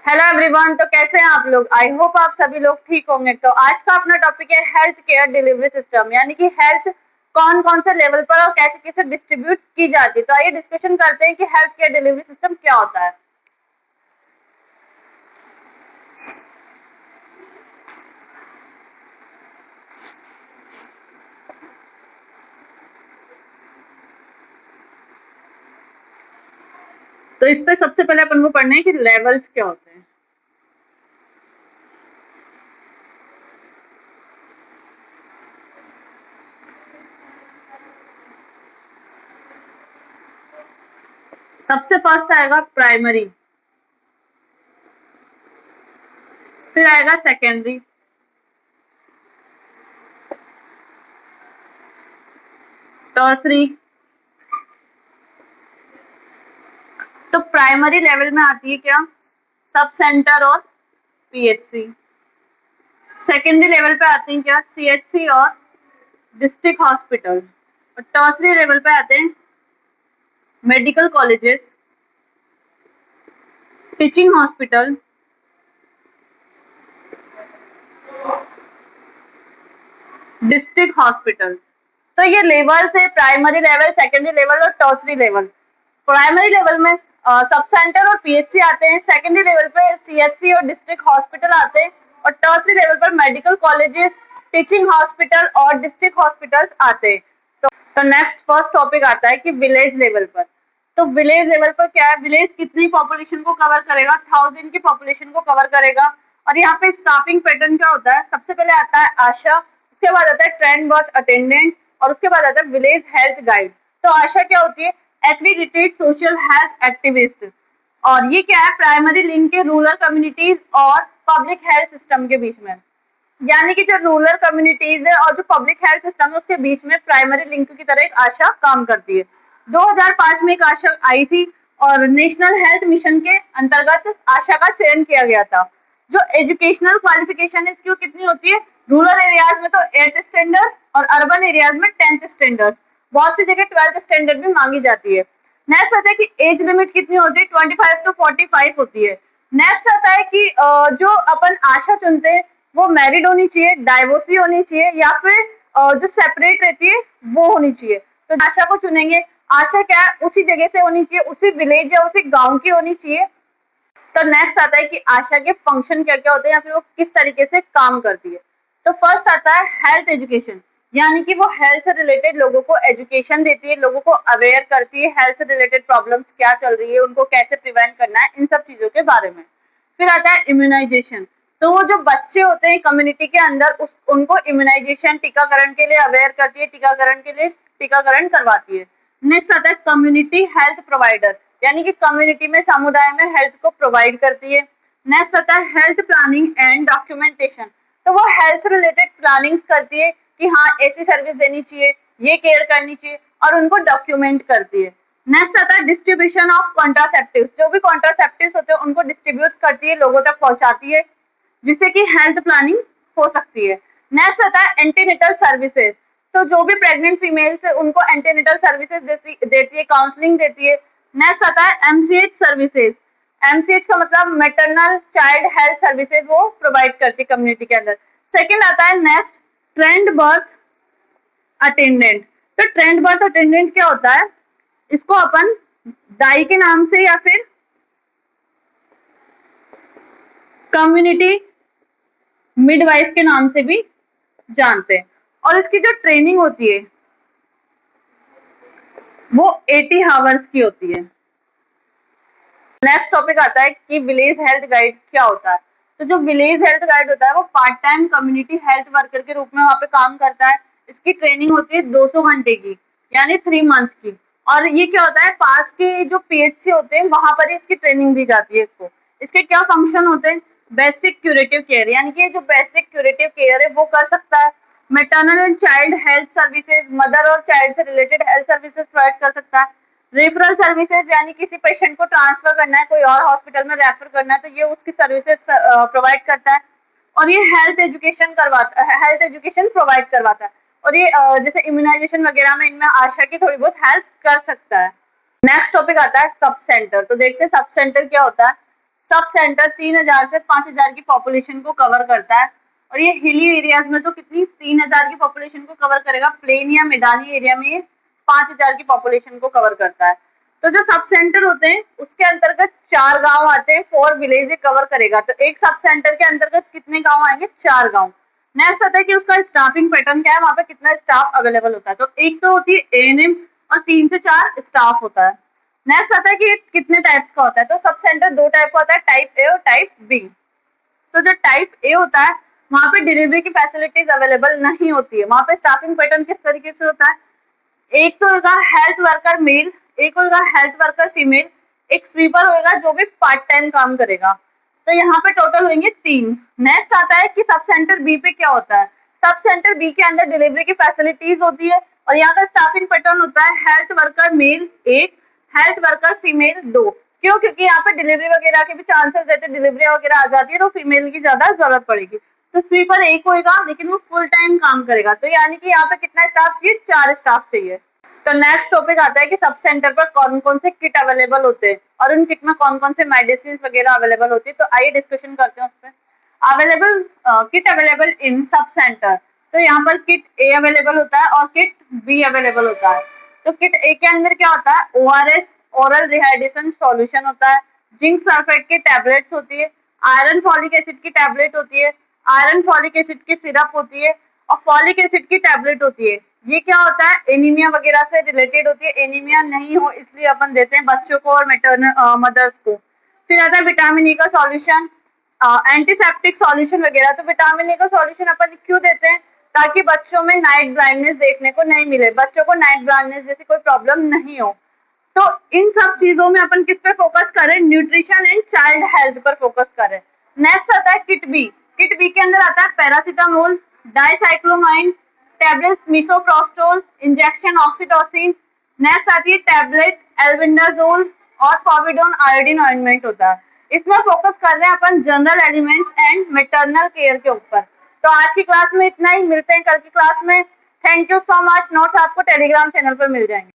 Hello everyone. तो कैसे हैं आप लोग? आई होप आप सभी लोग ठीक होंगे। तो आज का अपना टॉपिक है हेल्थ केयर डिलीवरी सिस्टम, यानी कि हेल्थ कौन कौन से लेवल पर और कैसे कैसे डिस्ट्रीब्यूट की जाती है। तो आइए डिस्कशन करते हैं कि हेल्थ केयर डिलीवरी सिस्टम क्या होता है। तो इस पे सबसे पहले अपन को पढ़ना है कि लेवल्स क्या होते हैं। सबसे फर्स्ट आएगा प्राइमरी, फिर आएगा सेकेंडरी, टर्सरी। तो प्राइमरी लेवल में आती है क्या? सब सेंटर और पीएचसी। सेकेंडरी लेवल पे आती हैं क्या? सीएचसी और डिस्ट्रिक्ट हॉस्पिटल। और टर्सरी लेवल पे आते हैं medical colleges, teaching hospital, district hospital. तो ये लेवल्स है, प्राइमरी लेवल, सेकेंडरी लेवल और टर्सरी लेवल। प्राइमरी लेवल में सब सेंटर और पीएचसी आते हैं, सेकेंडरी लेवल पे सीएचसी और डिस्ट्रिक्ट हॉस्पिटल आते हैं, और टर्सरी लेवल पर मेडिकल कॉलेजेस, टीचिंग हॉस्पिटल और डिस्ट्रिक्ट हॉस्पिटल्स आते हैं। तो नेक्स्ट फर्स्ट टॉपिक आता है कि विलेज लेवल पर। तो विलेज लेवल पर क्या है? विलेज कितनी पॉपुलेशन को कवर करेगा? 1000 की पॉपुलेशन को कवर करेगा। और यहाँ पे स्टाफिंग पैटर्न क्या होता है? सबसे पहले आता है आशा, उसके बाद आता है ट्रेंड वर्क अटेंडेंट, और उसके बाद आता है विलेज हेल्थ गाइड। तो आशा क्या होती है? एक्रीडिटेड सोशल हेल्थ एक्टिविस्ट। और ये क्या है? प्राइमरी लिंक के रूरल कम्युनिटीज और पब्लिक हेल्थ सिस्टम के बीच में, यानी कि जो रूरल कम्युनिटीज है और जो पब्लिक हेल्थ सिस्टम है उसके बीच में प्राइमरी लिंक की तरह एक आशा काम करती है। 2005 में एक आशा आई थी और नेशनल हेल्थ मिशन के अंतर्गत आशा का चयन किया गया था। जो एजुकेशनल क्वालिफिकेशन है इसकी वो कितनी होती है? रूरल एरियाज में तो 8th स्टैंडर्ड और अर्बन एरियाज में 10th स्टैंडर्ड, बहुत सी जगह 12th स्टैंडर्ड भी मांगी जाती है। नेक्स्ट आता है कि एज लिमिट कितनी होती है? 25 to 45 होती है। नेक्स्ट आता है कि जो अपन आशा चुनते हैं वो मैरिड होनी चाहिए, डाइवोर्सी होनी चाहिए, या फिर जो सेपरेट रहती है वो होनी चाहिए। तो आशा को चुनेंगे, आशा क्या है? उसी जगह से होनी चाहिए, उसी विलेज या उसी गांव की होनी चाहिए। तो नेक्स्ट आता है कि आशा के फंक्शन क्या क्या होते हैं या फिर वो किस तरीके से काम करती है। तो फर्स्ट आता है हेल्थ एजुकेशन, यानी कि वो हेल्थ से रिलेटेड लोगों को एजुकेशन देती है, लोगों को अवेयर करती है हेल्थ से रिलेटेड प्रॉब्लम्स क्या चल रही है, उनको कैसे प्रिवेंट करना है, इन सब चीजों के बारे में। फिर आता है इम्यूनाइजेशन। तो वो जो बच्चे होते हैं कम्युनिटी के अंदर उनको इम्यूनाइजेशन, टीकाकरण के लिए अवेयर करती है, टीकाकरण के लिए टीकाकरण करवाती है। नेक्स्ट आता है कम्युनिटी हेल्थ प्रोवाइडर, यानी कि कम्युनिटी में, समुदाय में हेल्थ को प्रोवाइड करती है। नेक्स्ट आता है हेल्थ प्लानिंग एंड डॉक्यूमेंटेशन। तो वो हेल्थ रिलेटेड प्लानिंग्स करती है कि हाँ ऐसी सर्विस देनी चाहिए, ये केयर करनी चाहिए, और उनको डॉक्यूमेंट करती है। नेक्स्ट आता है डिस्ट्रीब्यूशन ऑफ कॉन्ट्रासेप्टिव्स। जो भी कॉन्ट्रासेप्टिव्स होते हैं उनको डिस्ट्रीब्यूट करती है, लोगों तक पहुंचाती है, जिससे कि हेल्थ प्लानिंग हो सकती है। नेक्स्ट आता है एंटीनेटल सर्विसेज। तो जो भी प्रेग्नेंट फीमेल्स है उनको एंटीनेटल सर्विसेज देती है, काउंसलिंग देती है। नेक्स्ट आता है एमसीएच सर्विसेज। एमसीएच का मतलब मैटरनल चाइल्ड हेल्थ सर्विसेज, वो प्रोवाइड करती है कम्युनिटी के अंदर। सेकेंड आता है नेक्स्ट ट्रेंड बर्थ अटेंडेंट। तो ट्रेंड बर्थ अटेंडेंट क्या होता है? इसको अपन दाई के नाम से या फिर कम्युनिटी मिडवाइफ के नाम से भी जानते हैं। और इसकी जो ट्रेनिंग होती है वो 80 आवर्स की होती है। नेक्स्ट टॉपिक आता है कि विलेज हेल्थ गाइड क्या होता है। तो जो विलेज हेल्थ गाइड होता है वो part time community health worker के रूप में वहाँ पे काम करता है। इसकी ट्रेनिंग होती है 200 घंटे की, यानी 3 मंथ की। और ये क्या होता है? पास के जो पीएचसी होते हैं वहां पर ही इसकी ट्रेनिंग दी जाती है इसको। इसके क्या फंक्शन होते हैं? बेसिक क्यूरेटिव केयर, यानी कि जो बेसिक क्यूरेटिव केयर है वो कर सकता है। Maternal and child health services, mother और चाइल्ड से रिलेटेड हेल्थ सर्विसेज प्रोवाइड कर सकता है। रेफरल सर्विसेज, यानी किसी पेशेंट को ट्रांसफर करना है, कोई और हॉस्पिटल में रेफर करना है, तो ये उसकी सर्विसेज प्रोवाइड करता है। और ये हेल्थ एजुकेशन करवाता है, हेल्थ एजुकेशन प्रोवाइड करवाता है। और ये जैसे इम्यूनाइजेशन वगैरह में इनमें आशा की थोड़ी बहुत हेल्प कर सकता है। नेक्स्ट टॉपिक आता है सब सेंटर। तो देखते हैं सब सेंटर क्या होता है। सब सेंटर 3000 से 5000 की पॉपुलेशन को कवर करता है। और ये हिली एरियाज में तो कितनी 3000 की पॉपुलेशन को कवर करेगा, प्लेन या मैदानी एरिया में ये 5000 की पॉपुलेशन को कवर करता है। तो जो सब सेंटर होते हैं उसके अंतर्गत 4 गांव आते हैं, 4 विलेज कवर करेगा। तो एक सब सेंटर के अंतर्गत कितने गांव आएंगे, 4 गांव। नेक्स्ट आता है कि उसका स्टाफिंग पैटर्न क्या है, वहां पे कितना स्टाफ अवेलेबल होता है। तो एक तो होती है एएनएम और 3 से 4 स्टाफ होता है। नेक्स्ट आता है कि कितने टाइप्स का होता है। तो सब सेंटर 2 टाइप का होता है, टाइप ए और टाइप बी। तो जो टाइप ए होता है वहां पे डिलीवरी की फैसिलिटीज अवेलेबल नहीं होती है। वहां पे स्टाफिंग पैटर्न किस तरीके से होता है, एक तो होगा हेल्थ वर्कर मेल, एक होगा हेल्थ वर्कर फीमेल, एक स्वीपर होगा जो भी पार्ट टाइम काम करेगा। तो यहाँ पे टोटल होंगे 3। नेक्स्ट आता है कि सब सेंटर बी पे क्या होता है। सब सेंटर बी के अंदर डिलीवरी की फैसिलिटीज होती है और यहाँ का स्टाफिंग पैटर्न होता है health worker male 1, health worker female 2। क्यों, क्योंकि यहाँ पे डिलीवरी वगैरह के भी चांसेस रहते हैं, डिलीवरी वगैरह आ जाती है तो फीमेल की ज्यादा जरूरत पड़ेगी। तो स्वीपर एक होगा लेकिन वो फुल टाइम काम करेगा। तो यानी कि यहाँ पे कितना स्टाफ चाहिए, 4 स्टाफ चाहिए। तो नेक्स्ट टॉपिक आता है कि सब सेंटर पर कौन कौन से किट अवेलेबल होते हैं और उन किट में कौन कौन से मेडिसिन वगैरह अवेलेबल होती है। तो आइए डिस्कशन करते हैं उस पर। Available kit available in sub centre. तो यहाँ पर किट ए अवेलेबल होता है और किट बी अवेलेबल होता है। तो किट ए के अंदर क्या होता है, ओआरएस ओरल रिहाइड्रेशन सॉल्यूशन होता है, जिंक सल्फेट की टैबलेट्स होती है, आयरन फॉलिक एसिड की टैबलेट होती है, आयरन फॉलिक एसिड की सिरप होती है और फॉलिक एसिड की टैबलेट होती है। ये क्या होता है, एनीमिया वगैरह से रिलेटेड होती है। एनीमिया नहीं हो इसलिए अपन देते हैं बच्चों को और मैटरनल मदर्स को। फिर आता है विटामिन ई का सॉल्यूशन, एंटीसेप्टिक सॉल्यूशन वगैरह। तो विटामिन ई का सॉल्यूशन अपन क्यों देते हैं, ताकि बच्चों में नाइट ब्लाइंडनेस देखने को नहीं मिले, बच्चों को नाइट ब्लाइंडनेस जैसी कोई प्रॉब्लम नहीं हो। तो इन सब चीजों में अपन किस पे फोकस करें, न्यूट्रिशन एंड चाइल्ड हेल्थ पर फोकस करें। नेक्स्ट आता है किट बी। किट बी के अंदर आता है paracetamol, dicyclomine, tablet misoprostol, injection oxytocin. Next आती है टैबलेट एल्बेंडाजोल और पॉविडोन आयोडीन ऑइंटमेंट होता है। इसमें फोकस कर रहे हैं अपन general elements and maternal care के ऊपर। तो आज की क्लास में इतना ही, मिलते हैं कल की क्लास में। Thank you so much. Notes आपको टेलीग्राम चैनल पर मिल जाएंगे।